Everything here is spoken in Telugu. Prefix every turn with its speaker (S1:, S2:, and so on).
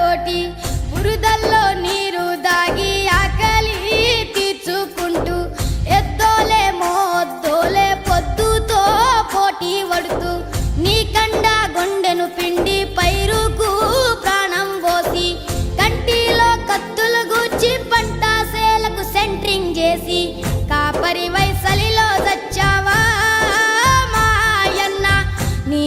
S1: తోటి బురదల్లో నీరు దాగి ఆకలి తీర్చుకుంటూ ఎద్దోలే మోద్దోలే పొద్దుతో పోటీ పడుతూ నీ కండ గొండెను పిండి పైరుకు ప్రాణం పోసి కంటిలో కత్తులు గుచ్చి పంట సేలకు సెంట్రింగ్ చేసి కాపరి వైసలిలో చచ్చావా మాయన్న నీ